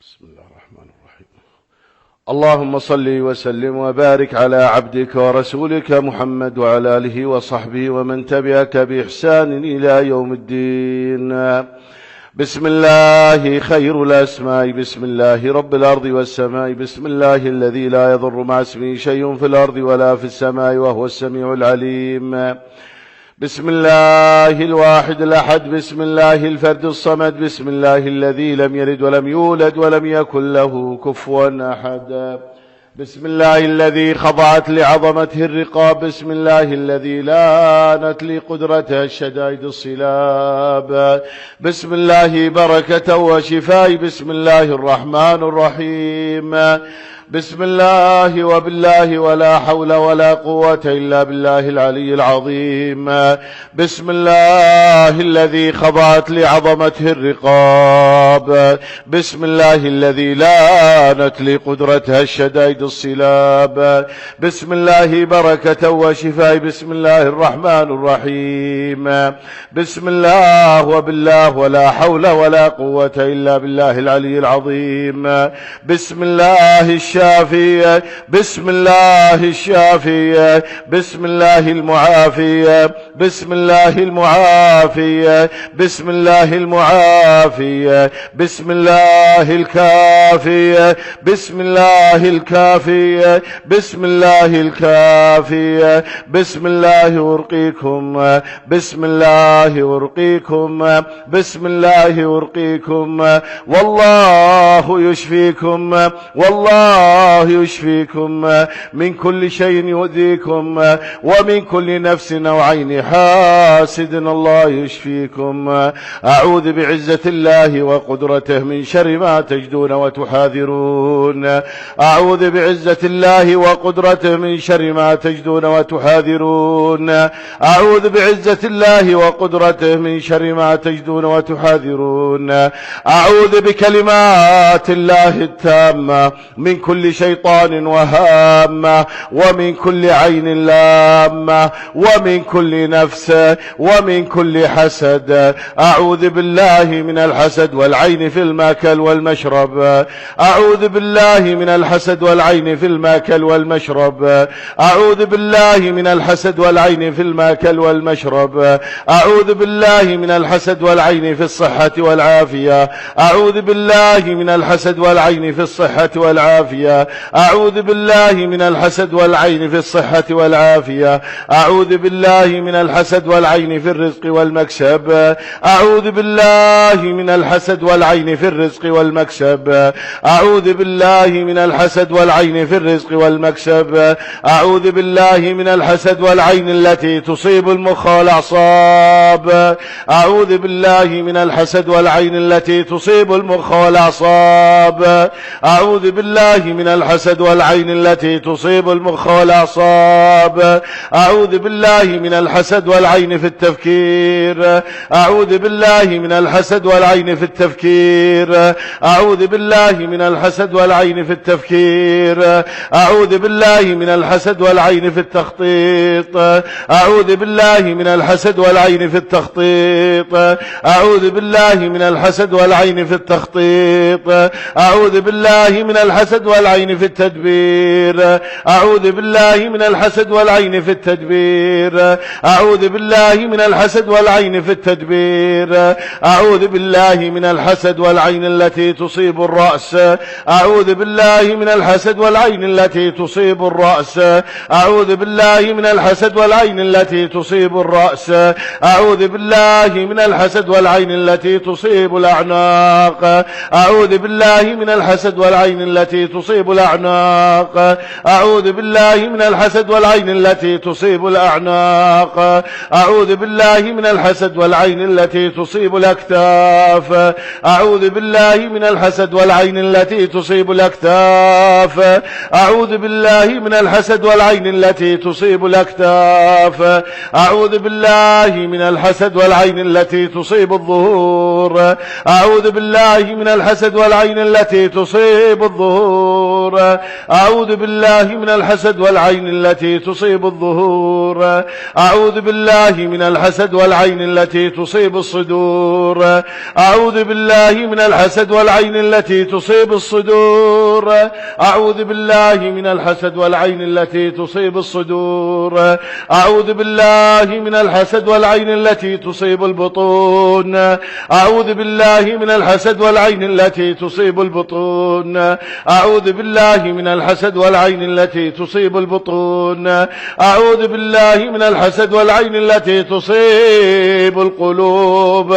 بسم الله الرحمن الرحيم. اللهم صل وسلم وبارك على عبدك ورسولك محمد وعلى آله وصحبه ومن تبعك بإحسان إلى يوم الدين. بسم الله خير الأسماء، بسم الله رب الأرض والسماء، بسم الله الذي لا يضر مع اسمه شيء في الأرض ولا في السماء وهو السميع العليم. بسم الله الواحد الأحد، بسم الله الفرد الصمد، بسم الله الذي لم يلد ولم يولد ولم يكن له كفوا أحد. بسم الله الذي خضعت لعظمته الرقاب، بسم الله الذي لانت لقدرته الشدائد الصلاب، بسم الله بركة وشفاء، بسم الله الرحمن الرحيم. بسم الله وبالله ولا حول ولا قوة إلا بالله العلي العظيم. بسم الله الذي خضعت لعظمته الرقاب، بسم الله الذي لانت لقدرتها الشدائد الصلاب، بسم الله بركة وشفاء، بسم الله الرحمن الرحيم. بسم الله وبالله ولا حول ولا قوة إلا بالله العلي العظيم. بسم الله الشافي، بسم الله الشافي، بسم الله المعافي، بسم الله المعافي، بسم الله المعافي، بسم الله الكافي، بسم الله الكافي، بسم الله الكافي، بسم الله أرقيكم، بسم الله أرقيكم، بسم الله أرقيكم، والله يشفيكم، والله يشفيكم من كل شيء يؤذيكم ومن كل نفس أو عين حاسد، الله يشفيكم. أعوذ بعزة الله وقدرته من شر ما تجدون وتحاذرون، أعوذ بعزة الله وقدرته من شر ما تجدون وتحاذرون، أعوذ بعزة الله وقدرته من شر ما تجدون وتحاذرون، أعوذ بكلمات الله التامة من كل شيطان وهامة ومن كل عين لامة ومن كل نفس ومن كل حسد. أعوذ بالله من الحسد والعين في الماكل والمشرب، أعوذ بالله من الحسد والعين في الماكل والمشرب، أعوذ بالله من الحسد والعين في الماكل والمشرب، أعوذ بالله من الحسد والعين في الصحة والعافية، أعوذ بالله من الحسد والعين في الصحة والعافية، أعوذ بالله من الحسد والعين في الصحة والعافية، أعوذ بالله من الحسد والعين في الرزق والمكسب، أعوذ بالله من الحسد والعين في الرزق والمكسب، أعوذ بالله من الحسد والعين في الرزق والمكسب، أعوذ بالله من الحسد والعين التي تصيب المخ والأعصاب، أعوذ بالله من الحسد والعين التي تصيب المخ والأعصاب، أعوذ بالله من الحسد والعين التي تصيب المخ والأعصاب، أعوذ بالله من الحسد والعين في التفكير، أعوذ بالله من الحسد والعين في التفكير، أعوذ بالله من الحسد والعين في التفكير، أعوذ بالله من الحسد والعين في التخطيط، أعوذ بالله من الحسد والعين في التخطيط، أعوذ بالله من الحسد والعين في التخطيط، أعوذ بالله من الحسد والعين في التدبير، أعوذ بالله من الحسد والعين في التدبير، أعوذ بالله من الحسد والعين في التدبير، أعوذ بالله من الحسد والعين التي تصيب الرأس، أعوذ بالله من الحسد والعين التي تصيب الرأس، أعوذ بالله من الحسد والعين التي تصيب الرأس، أعوذ بالله من الحسد والعين التي تصيب الأعناق، أعوذ بالله من الحسد والعين التي تصيب الأعناق، أعوذ بالله من الحسد والعين التي تصيب الأعناق، أعوذ بالله من الحسد والعين التي تصيب الأكتاف، أعوذ بالله من الحسد والعين التي تصيب الأكتاف، أعوذ بالله من الحسد والعين التي تصيب الأكتاف، أعوذ بالله من الحسد والعين التي تصيب الظهور، أعوذ بالله من الحسد والعين التي تصيب الظهور، الصدور. أعوذ بالله من الحسد والعين التي تصيب الظهور. أعوذ بالله من الحسد والعين التي تصيب الصدور. أعوذ بالله من الحسد والعين التي تصيب الصدور. أعوذ بالله من الحسد والعين التي تصيب الصدور. أعوذ بالله من الحسد والعين التي تصيب البطون. أعوذ بالله من الحسد والعين التي تصيب البطون. أعوذ بالله من الحسد والعين التي تصيب البطون. أعوذ بالله من الحسد والعين التي تصيب القلوب.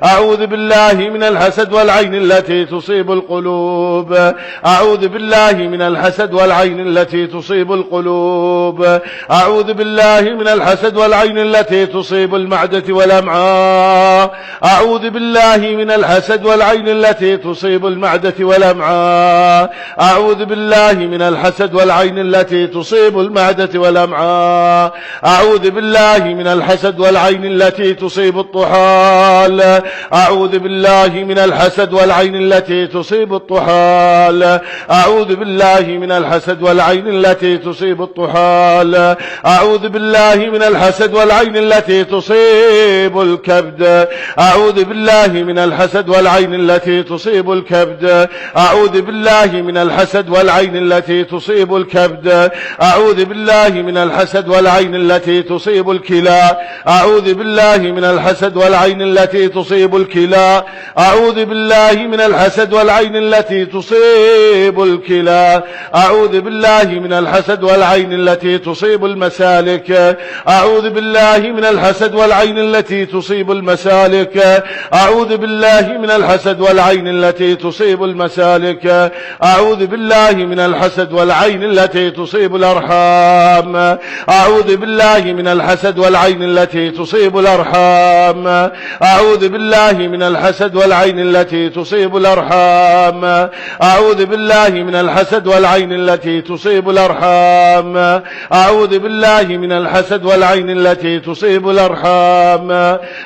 أعوذ بالله من الحسد والعين التي تصيب القلوب. أعوذ بالله من الحسد والعين التي تصيب القلوب. أعوذ بالله من الحسد والعين التي تصيب المعدة والأمعاء. أعوذ بالله من الحسد والعين التي تصيب المعدة والأمعاء. أعوذ بالله من الحسد والعين التي تصيب المعدة والأمعاء. أعوذ بالله من الحسد والعين التي تصيب الطحال. أعوذ بالله من الحسد والعين التي تصيب الطحال. أعوذ بالله من الحسد والعين التي تصيب الطحال. أعوذ بالله من الحسد والعين التي تصيب الكبد. أعوذ بالله من الحسد والعين التي تصيب الكبد. أعوذ بالله من الحسد والعين التي تصيب الكبد. أعوذ بالله من الحسد والعين التي تصيب الكلى. أعوذ بالله من الحسد والعين التي تصيب الكلى. أعوذ بالله من الحسد والعين التي تصيب الكلى. أعوذ بالله من الحسد والعين التي تصيب المسالك. أعوذ بالله من الحسد والعين التي تصيب المسالك. أعوذ بالله من الحسد والعين التي تصيب المسالك. أعوذ بالله من الحسد والعين التي تصيب الأرحام. أعوذ بالله من الحسد والعين التي تصيب الأرحام. أعوذ بالله من الحسد والعين التي تصيب الأرحام. أعوذ بالله من الحسد والعين التي تصيب الأرحام. أعوذ بالله من الحسد والعين التي تصيب الأرحام.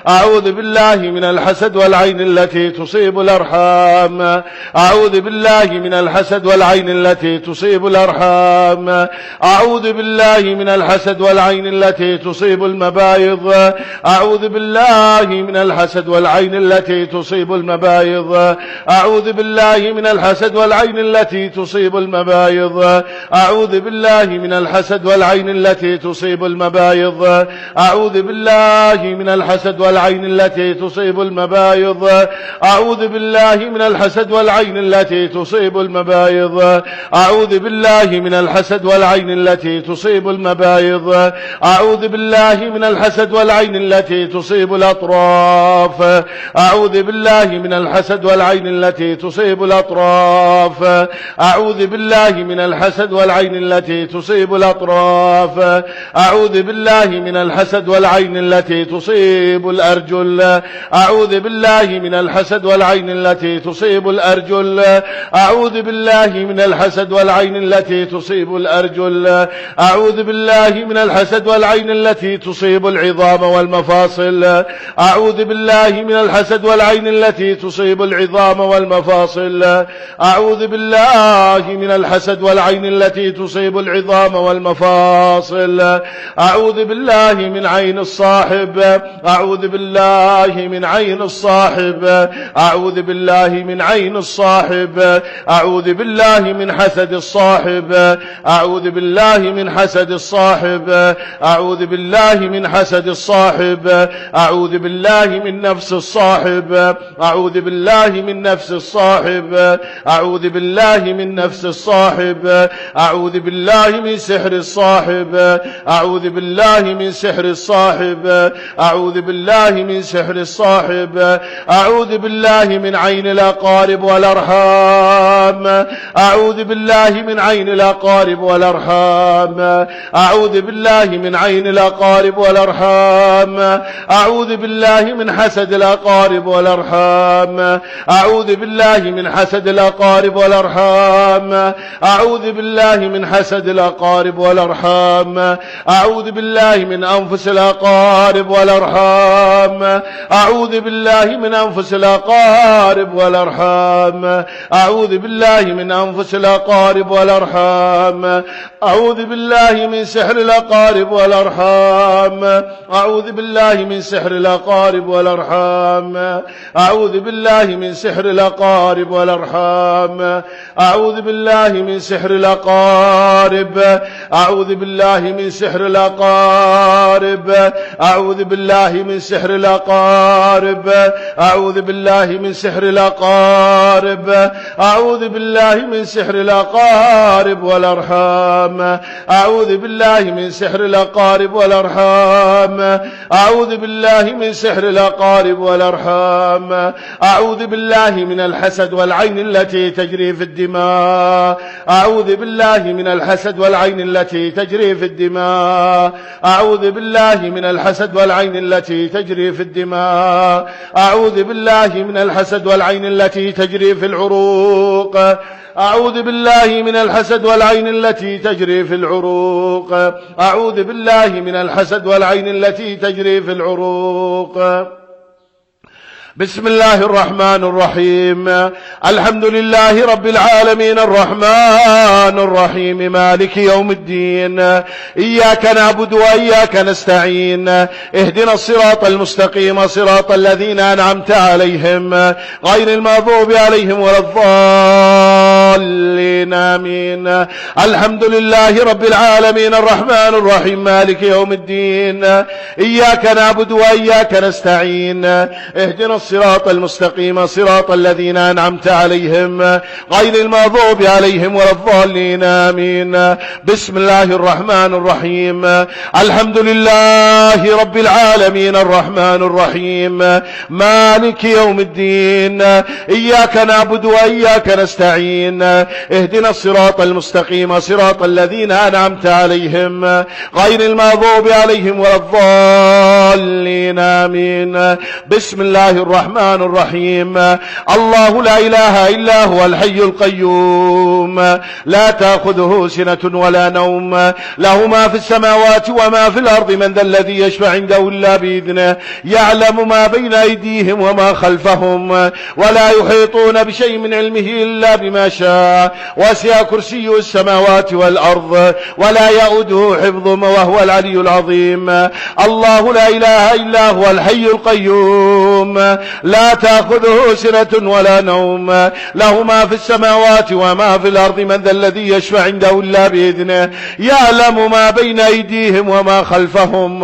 أعوذ بالله من الحسد والعين التي تصيب الأرحام. أعوذ بالله من الحسد والعين التي تصيب الأرحام. أعوذ بالله من الحسد والعين التي تصيب المبايض. أعوذ بالله من الحسد والعين التي تصيب المبايض. أعوذ بالله من الحسد والعين التي تصيب المبايض. أعوذ بالله من الحسد والعين التي تصيب المبايض. أعوذ بالله من الحسد والعين التي تصيب المبايض. أعوذ بالله من الحسد والعين التي تصيب المبايض. أعوذ بالله من الحسد والعين التي تصيب المبايض. أعوذ بالله من الحسد والعين التي تصيب الأطراف. أعوذ بالله من الحسد والعين التي تصيب الأطراف. أعوذ بالله من الحسد والعين التي تصيب الأطراف. أعوذ بالله من الحسد والعين التي تصيب الأرجل. أعوذ بالله من الحسد والعين التي تصيب الأرجل. أعوذ بالله من الحسد والعين التي تصيب الأرجل. أعوذ بالله من الحسد والعين التي تصيب العظام والمفاصل. أعوذ بالله من الحسد والعين التي تصيب العظام والمفاصل. أعوذ بالله من الحسد والعين التي تصيب العظام والمفاصل. أعوذ بالله من عين الصاحب. أعوذ بالله من عين الصاحب. أعوذ بالله من عين الصاحب. أعوذ بالله من حسد الصاحب. أعوذ بالله من حسد الصاحب. أعوذ بالله من حسد الصاحب. أعوذ بالله من نفس الصاحب. أعوذ بالله من نفس الصاحب. أعوذ بالله من نفس الصاحب. أعوذ بالله من سحر الصاحب. أعوذ بالله من سحر الصاحب. أعوذ بالله من سحر الصاحب. أعوذ بالله من عين الأقارب والأرحام. أعوذ بالله من عين الأقارب والأرحام. أعوذ بالله من عين الأقارب والأرحام. أعوذ بالله من حسد الأقارب والأرحام. أعوذ بالله من حسد الأقارب والأرحام. أعوذ بالله من حسد الأقارب والأرحام. أعوذ بالله من أنفس الأقارب والأرحام. أعوذ بالله من أنفس الأقارب والأرحام. أعوذ بالله من أنفس الأقارب والأرحام. أعوذ بالله من سحر الأقارب والأرحام. أعوذ بالله من سحر الأقارب والأرحام. أعوذ بالله من سحر الأقارب والأرحام. أعوذ بالله من سحر الأقارب. أعوذ بالله من سحر الأقارب. أعوذ بالله من سحر الأقارب. أعوذ بالله من سحر الأقارب. أعوذ بالله من سحر الأقارب والأرحام. أعوذ بالله من سحر الأقارب والأرحام. أعوذ بالله من سحر الأقارب والأرحام. أعوذ بالله من الحسد والعين التي تجري في الدماء. أعوذ بالله من الحسد والعين التي تجري في الدماء. أعوذ بالله من الحسد والعين التي تجري في الدماء. أعوذ بالله من الحسد والعين التي تجري في العروق. أعوذ بالله من الحسد والعين التي تجري في العروق. أعوذ بالله من الحسد والعين التي تجري في العروق. بسم الله الرحمن الرحيم. الحمد لله رب العالمين الرحمن الرحيم مالك يوم الدين. إياك نعبد وإياك نستعين. اهدنا الصراط المستقيم صراط الذين أنعمت عليهم غير المغضوب عليهم ولا الضالين آمين. الحمد لله رب العالمين الرحمن الرحيم مالك يوم الدين. إياك نعبد وإياك نستعين. اهدنا الصراط المستقيم صراط الذين أنعمت عليهم غير المغضوب عليهم ولا الضالين آمين. بسم الله الرحمن الرحيم. الحمد لله رب العالمين الرحمن الرحيم مالك يوم الدين. إياك نعبد وإياك نستعين. اهدنا الصراط المستقيم صراط الذين أنعمت عليهم غير المغضوب عليهم ولا الضالين آمين. بسم الله الرحمن الرحيم. الله لا إله إلا هو الحي القيوم لا تأخذه سنة ولا نوم له ما في السماوات وما في الأرض من ذا الذي يشفع عنده إلا بإذنه يعلم ما بين أيديهم وما خلفهم ولا يحيطون بشيء من علمه إلا بما شاء وسع كرسيه السماوات والأرض ولا يؤوده حفظهما وهو العلي العظيم. الله لا إله إلا هو الحي القيوم لا تأخذه سنة ولا نوم له ما في السماوات وما في الأرض من ذا الذي يشفع عنده إلا بإذنه يعلم ما بين أيديهم وما خلفهم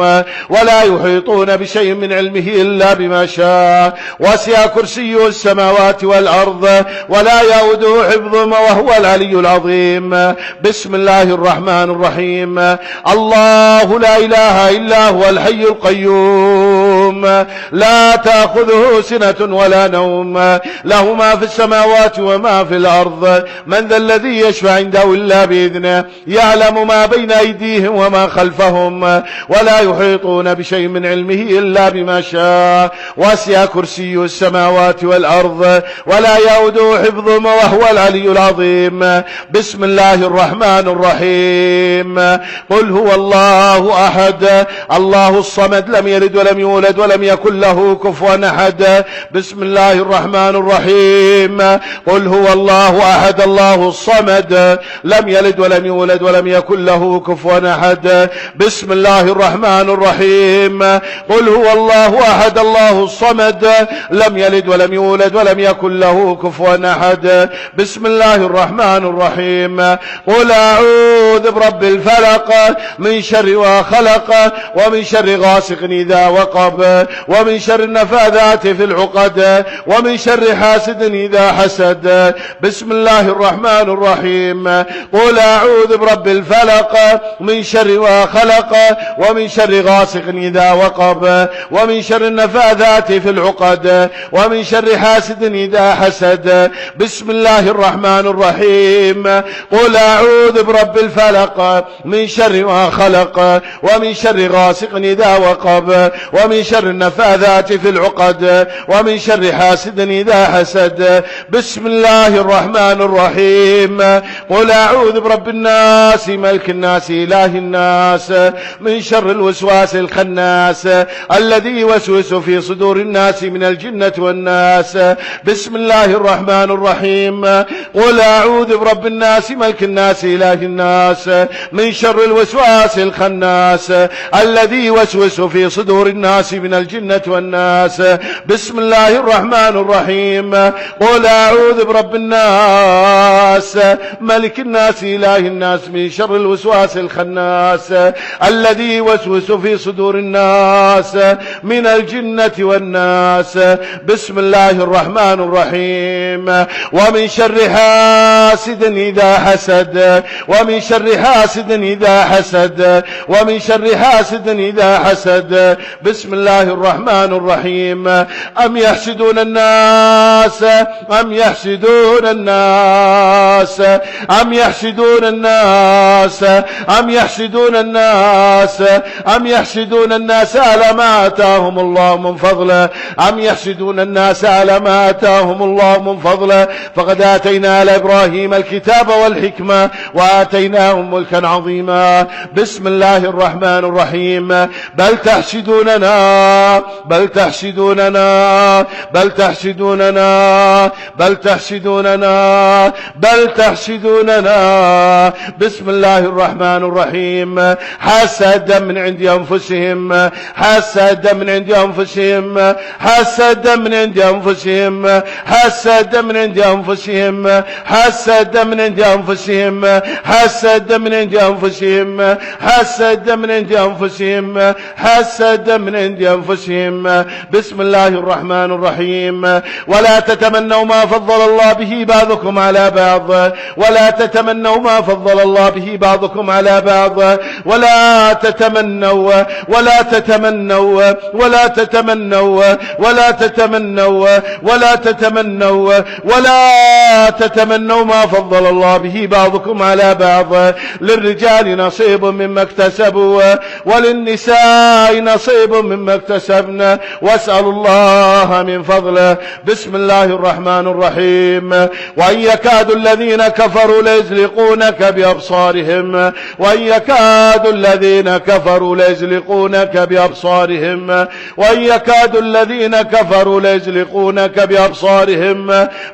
ولا يحيطون بشيء من علمه إلا بما شاء وسع كرسيه السماوات والأرض ولا يؤوده حفظهما وهو العلي العظيم. بسم الله الرحمن الرحيم. الله لا إله إلا هو الحي القيوم لا تأخذه سنة ولا نوم له ما في السماوات وما في الأرض من ذا الذي يشفع عنده إلا بإذنه يعلم ما بين أيديهم وما خلفهم ولا يحيطون بشيء من علمه إلا بما شاء وسع كرسيه السماوات والأرض ولا يؤوده حفظهما وهو العلي العظيم. بسم الله الرحمن الرحيم. قل هو الله أحد الله الصمد لم يلد ولم يولد ولم يكن له كفوا أحد. بسم الله الرحمن الرحيم. قل هو الله أحد الله الصمد لم يلد ولم يولد ولم يكن له كفوا أحد. بسم الله الرحمن الرحيم. قل هو الله أحد الله الصمد لم يلد ولم يولد ولم يكن له كفوا أحد. بسم الله الرحمن الرحيم. قل أعوذ برب الفلق من شر ما خلق ومن شر غاسق إذا وقب ومن شر النفاذات في العقد ومن شر حاسد إذا حسد. بسم الله الرحمن الرحيم. قل أعوذ برب الفلق من شر ما خلق ومن شر غاسق إذا وقب ومن شر النفاذات في العقد ومن شر حاسد إذا حسد. بسم الله الرحمن الرحيم. قل أعوذ برب الفلق من شر ما خلق ومن شر غاسق إذا وقب ومن شر شر النفاذات في العقد ومن شر حاسد إذا حسد. بسم الله الرحمن الرحيم. قل أعوذ برب الناس ملك الناس إله الناس من شر الوسواس الخناس الذي يوسوس في صدور الناس من الجنة والناس. بسم الله الرحمن الرحيم. قل أعوذ برب الناس ملك الناس إله الناس من شر الوسواس الخناس الذي يوسوس في صدور الناس من الجنة والناس. بسم الله الرحمن الرحيم. قل أعوذ برب الناس ملك الناس إله الناس من شر الوسواس الخناس الذي يوسوس في صدور الناس من الجنة والناس. بسم الله الرحمن الرحيم. ومن شر حاسد إذا حسد ومن شر حاسد إذا حسد ومن شر حاسد إذا حسد. بسم الله الرحمن الرحيم. أم يحسدون الناس أم يحسدون الناس أم يحسدون الناس أم يحسدون الناس أم يحسدون الناس على ما آتاهم الله من فضله أم يحسدون الناس على ما آتاهم الله من فضله فقد آتينا على إبراهيم الكتاب والحكمة وآتيناهم ملكا عظيما. بسم الله الرحمن الرحيم. بل تحسدوننا بل تحسدوننا بل تحسدوننا بل تحسدوننا بل تحسدوننا. بسم الله الرحمن الرحيم. حسدا من عند أنفسهم حسدا من عند أنفسهم حسدا من عند أنفسهم حسدا من عند أنفسهم حسدا من عند أنفسهم حسدا من عند أنفسهم حسدا من عند أنفسهم حسدا من عند أنفسهم. بسم الله الرحمن الرحيم. ولا تتمنوا ما فضل الله به بعضكم على بعض ولا تتمنوا ما فضل الله به بعضكم على بعض ولا تتمنوا ولا تتمنوا ولا تتمنوا ولا تتمنوا ولا تتمنوا ولا تتمنوا ما فضل الله به بعضكم على بعض. للرجال نصيب مما اكتسبوا وللنساء نصيب مما اكتسبن واسألوا الله من فضله. بسم الله الرحمن الرحيم. وإن يكاد الذين كفروا ليزلقونك بأبصارهم وإن يكاد الذين كفروا ليزلقونك بأبصارهم وإن يكاد الذين كفروا ليزلقونك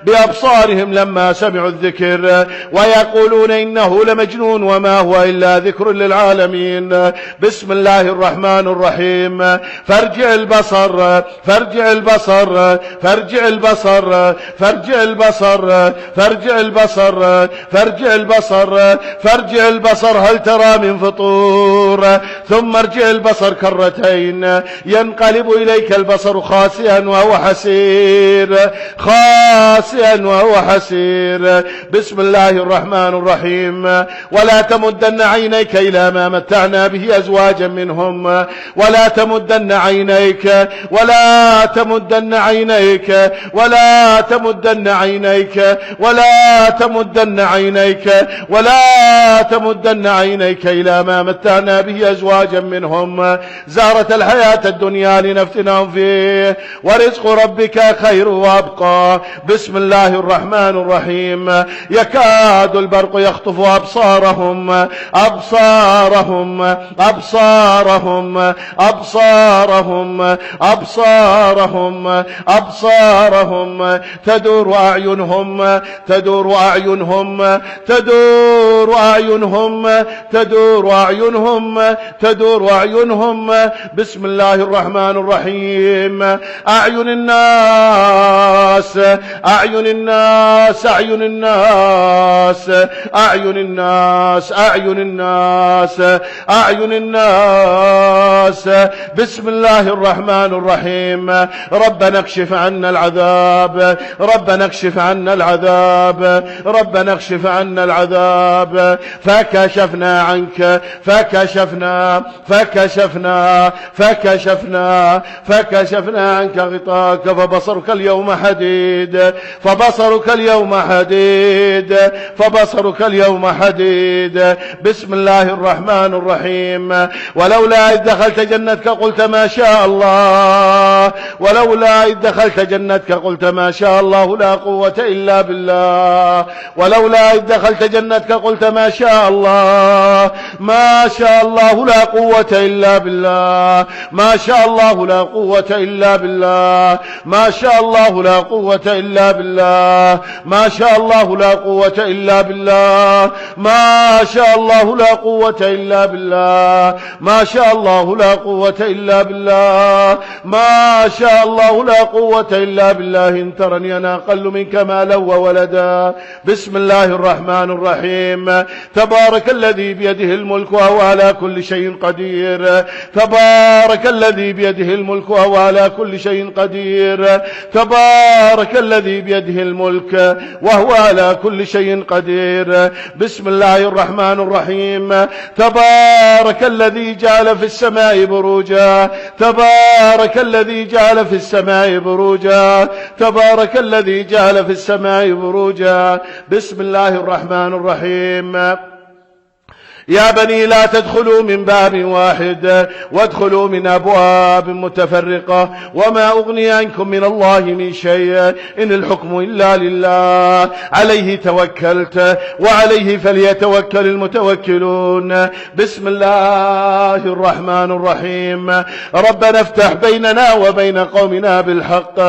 بأبصارهم لما سمعوا الذكر ويقولون إنه لمجنون وما هو إلا ذكر للعالمين. بسم الله الرحمن الرحيم. فارجع البصر فارجع البصر فارجع البصر فارجع البصر فارجع البصر فارجع البصر فارجع البصر هل ترى من فطور ثم ارجع البصر كرتين ينقلب إليك البصر خاسئا وهو حسير خاسئا وهو حسير. بسم الله الرحمن الرحيم. ولا تمدن عينيك إلى ما متعنا به أزواجا منهم ولا تمدن عينيك ولا تمدن عينيك ولا تمدن عينيك ولا تمدن عينيك ولا تمدن عينيك إلى ما متعنا به أزواجا منهم زهرة الحياة الدنيا لنفتنهم فيه ورزق ربك خير وأبقى. بسم الله الرحمن الرحيم. يكاد البرق يخطف أبصارهم أبصارهم أبصارهم أبصارهم أبصارهم أبصارهم تدور أعينهم تدور أعينهم تدور أعينهم تدور أعينهم تدور أعينهم. بسم الله الرحمن الرحيم. أعين الناس أعين الناس أعين الناس أعين الناس أعين الناس أعين الناس. بسم الله الرحمن الرحيم. ربنا اكشف عنا العذاب ربنا اكشف عنا العذاب ربنا اكشف عنا العذاب. فكشفنا عنك فكشفنا فكشفنا فكشفنا فكشفنا عنك غطاءك فبصرك اليوم حديد فبصرك اليوم حديد فبصرك اليوم حديد. بسم الله الرحمن الرحيم. ولولا إذ دخلت جنتك قلت ما شاء الله، ولولا إذ دخلت جنتك قلت ما شاء الله لا قوة إلا بالله، ولولا إذ دخلت جنتك قلت ما شاء الله، ما شاء الله لا قوة إلا بالله، ما شاء الله لا قوة إلا بالله، ما شاء الله لا قوة إلا بالله، ما شاء الله لا قوة إلا بالله، ما شاء الله لا قوة إلا بالله، ما شاء الله لا قوة إلا بالله، ما شاء الله لا قوة إلا بالله. إن ترني أنا أقل منك مالا وولدا. بسم الله الرحمن الرحيم. تبارك الذي بيده الملك وهو على كل شيء قدير، تبارك الذي بيده الملك وهو على كل شيء قدير، تبارك الذي بيده الملك وهو على كل شيء قدير. بسم الله الرحمن الرحيم. تبارك الذي جعل في السماء بروجا، تبارك الذي جعل في السماء بروجا، تبارك الذي جعل في السماء بروجا. بسم الله الرحمن الرحيم. يا بني لا تدخلوا من باب واحد وادخلوا من أبواب متفرقة، وما أغني عنكم من الله من شيء، إن الحكم إلا لله، عليه توكلت وعليه فليتوكل المتوكلون. بسم الله الرحمن الرحيم. ربنا افتح بيننا وبين قومنا بالحق،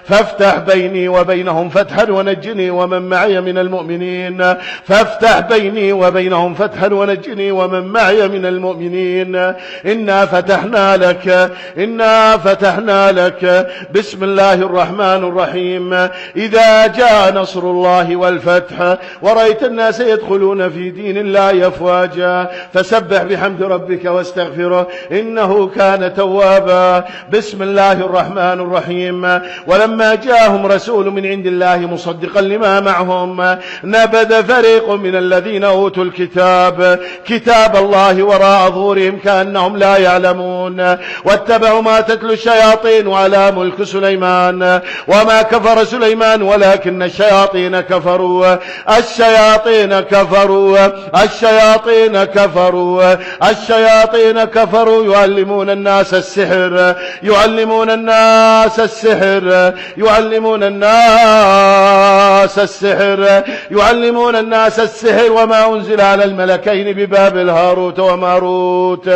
فافتح بيني وبينهم فتحا ونجني ومن معي من المؤمنين، فافتح بيني وبينهم فتحا ونجني ومن معي من المؤمنين. إنا فتحنا لك، إنا فتحنا لك. بسم الله الرحمن الرحيم. إذا جاء نصر الله والفتح ورأيت الناس يدخلون في دين الله أفواجا، فسبح بحمد ربك واستغفره إنه كان توابا. بسم الله الرحمن الرحيم. ولما جاءهم رسول من عند الله مصدقا لما معهم، نبذ فريق من الذين أوتوا الكتاب كتاب الله وراء ظهورهم كأنهم لا يعلمون، واتبعوا ما تتلو الشياطين على ملك سليمان، وما كفر سليمان ولكن الشياطين كفروا، الشياطين كفروا، الشياطين كفروا، الشياطين كفروا. يعلمون الناس السحر، يعلمون الناس السحر، يعلمون الناس السحر، يعلمون الناس السحر. وما أنزل على الملكين ببابل هاروت وماروت،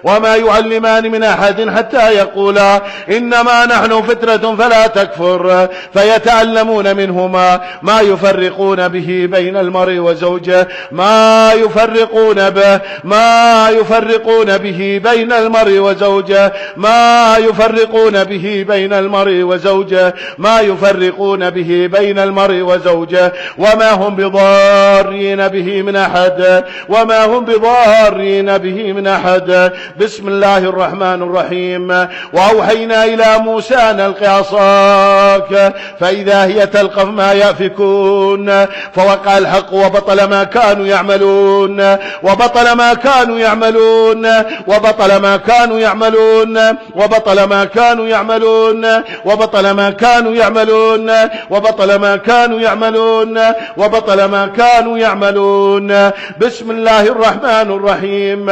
وما يعلمان من أحد حتى يقولا إنما نحن فترة فلا تكفر، فيتعلمون منهما ما يفرقون به بين المرء وزوجه، ما يفرقون به، ما يفرقون به بين المرء وزوجه، ما يفرقون به بين المرء وزوجه، ما يفرقون به بين المرء وزوجه. وما هم بضارين به من أحد، وما هم بضارين به من أحد. بسم الله الرحمن الرحيم. وأوحينا إلى موسى أن ألق عصاك فإذا هي تلقف ما يأفكون، فوقع الحق وبطل ما كانوا يعملون، وبطل ما كانوا يعملون، وبطل ما كانوا يعملون، وبطل ما كانوا يعملون، وبطل ما كانوا يعملون، وبطل ما كانوا يعملون، وبطل ما كانوا يعملون. بسم الله الرحمن الرحيم.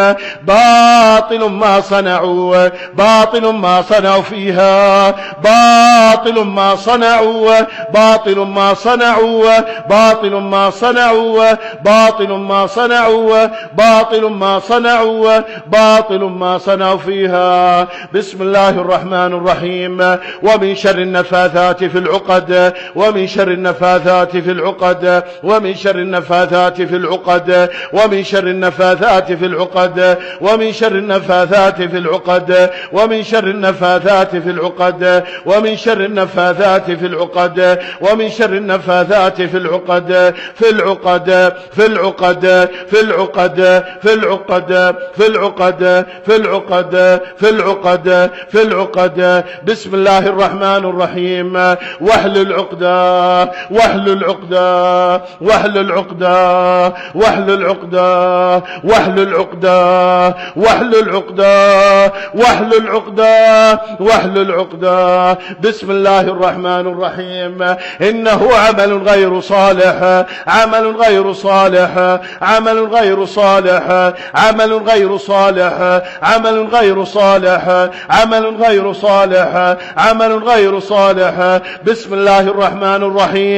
باطل ما صنعوا، باطل ما صنعوا فيها، باطل ما صنعوا، باطل ما صنعوا، باطل ما صنعوا، باطل ما صنعوا، باطل ما صنعوا، باطل ما صنعوا فيها. بسم الله الرحمن الرحيم. ومن شر النفاثات في العقد، ومن شر النفاثات في العقد، ومن شر النفاثات في العقد، ومن شر النفاثات في العقد، ومن شر النفاثات في العقد، ومن شر النفاثات في العقد، ومن شر النفاثات في العقد، ومن شر النفاثات في العقد، في العقد، في العقد، في العقد، في العقد، في العقد، في العقد، في العقد، في العقد. بسم الله الرحمن الرحيم. واحلل عقدة، واحلل واحلل عقدة واحلل عقدة واحلل عقدة واحلل عقدة واحلل عقدة واحلل عقدة واحلل عقدة. بسم الله الرحمن الرحيم. إنه عمل غير صالح عمل غير صالح عمل غير صالح عمل غير صالح عمل غير صالح عمل غير صالح عمل غير صالح. بسم الله الرحمن الرحيم.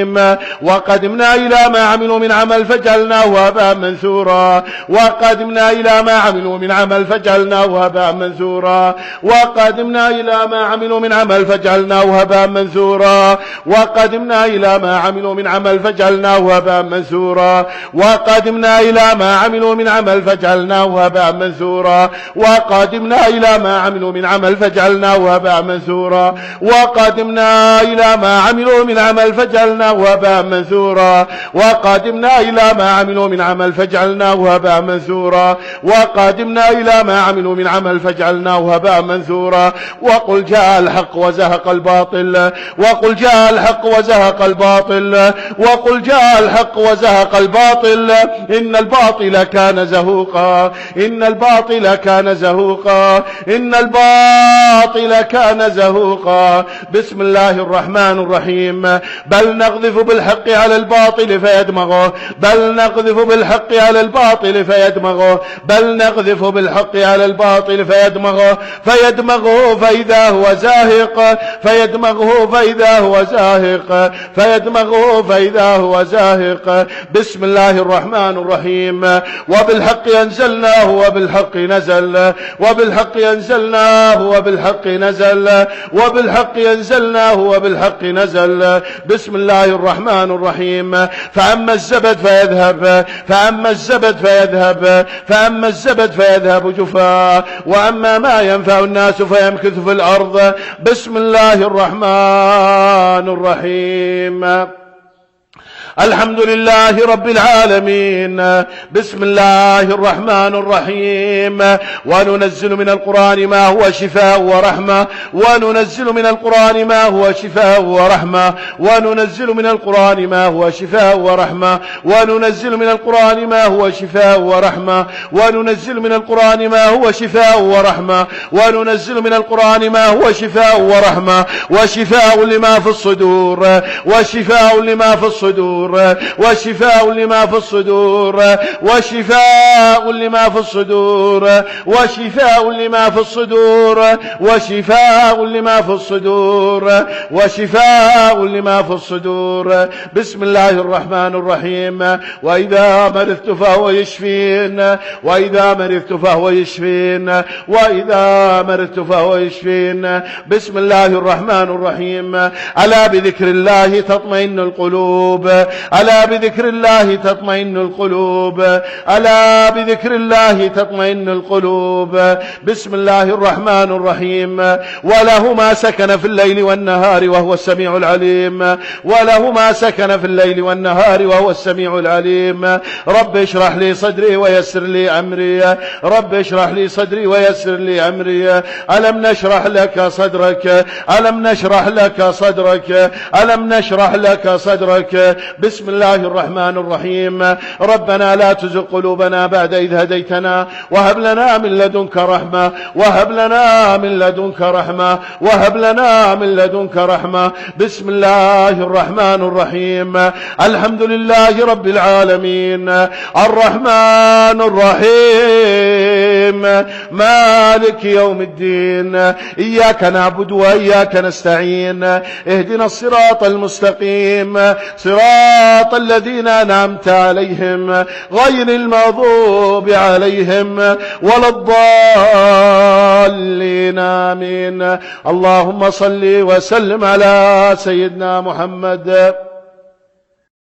وقدمنا إلى ما عملوا من عمل فجعلناه هباء منثورا وقدمنا إلى ما عملوا من عمل فجعلناه هباء منثورا وقدمنا إلى ما عملوا من عمل فجعلناه هباء منثورا وقدمنا إلى ما عملوا من عمل فجعلناه هباء منثورا وقدمنا إلى ما عملوا من عمل فجعلناه هباء منثورا وقدمنا إلى ما عملوا من عمل فجعلناه هباء منثورا وقدمنا إلى ما عملوا من عمل فجعلناه هباء منثورا وقدمنا إلى ما عملوا من عمل فجعلناه هباء منثورا وقدمنا إلى ما عملوا من عمل فجعلناه هباء منثورا. وقل جاء الحق وزهق الباطل وقل جاء الحق وزهق الباطل وقل جاء الحق وزهق الباطل إن الباطل كان زهوقا إن الباطل كان زهوقا إن الباطل كان زهوقا. بسم الله الرحمن الرحيم. بل نقذف بالحق على الباطل فيدمغه بل نقذف بالحق على الباطل فيدمغه بل نقذف بالحق على الباطل فيدمغه فإذا هو زاهق فيدمغه فإذا هو زاهق فيدمغه فإذا هو زاهق. بسم الله الرحمن الرحيم. وبالحق أنزلناه وبالحق نزل وبالحق أنزلناه وبالحق نزل وبالحق أنزلناه وبالحق نزل. بسم الله الرحمن الرحيم. فأما الزبد فيذهب فأما الزبد فيذهب فأما الزبد فيذهب جفاء وأما ما ينفع الناس فيمكث في الأرض. بسم الله الرحمن الرحيم. الحمد لله رب العالمين. بسم الله الرحمن الرحيم. وننزل من القرآن ما هو شفاء ورحمة وننزل من القرآن ما هو شفاء ورحمة وننزل من القرآن ما هو شفاء ورحمة وننزل من القرآن ما هو شفاء ورحمة وننزل من القرآن ما هو شفاء ورحمة وننزل من القرآن ما هو شفاء ورحمة وشفاء لما في الصدور وشفاء لما في الصدور وشفاء لما في الصدور وشفاء لما في الصدور وشفاء لما في الصدور وشفاء لما في الصدور وشفاء لما في الصدور. بسم الله الرحمن الرحيم. وإذا مرضت فهو يشفين وإذا مرضت فهو يشفين وإذا مرضت فهو يشفين. بسم الله الرحمن الرحيم. ألا بذكر الله تطمئن القلوب ألا بذكر الله تطمئن القلوب ألا بذكر الله تطمئن القلوب. بسم الله الرحمن الرحيم. وله ما سكن في الليل والنهار وهو السميع العليم وله ما سكن في الليل والنهار وهو السميع العليم. رب اشرح لي صدري ويسر لي أمري رب اشرح لي صدري ويسر لي أمري. ألم نشرح لك صدرك ألم نشرح لك صدرك ألم نشرح لك صدرك. بسم الله الرحمن الرحيم. ربنا لا تزغ قلوبنا بعد إذ هديتنا وهب لنا من لدنك رحمة وهب لنا من لدنك رحمة وهب لنا من لدنك رحمة. بسم الله الرحمن الرحيم. الحمد لله رب العالمين الرحمن الرحيم مالك يوم الدين إياك نعبد وإياك نستعين اهدنا الصراط المستقيم صراط الذين أنعمت عليهم غير المغضوب عليهم ولا الضالين آمين. اللهم صل وسلم على سيدنا محمد.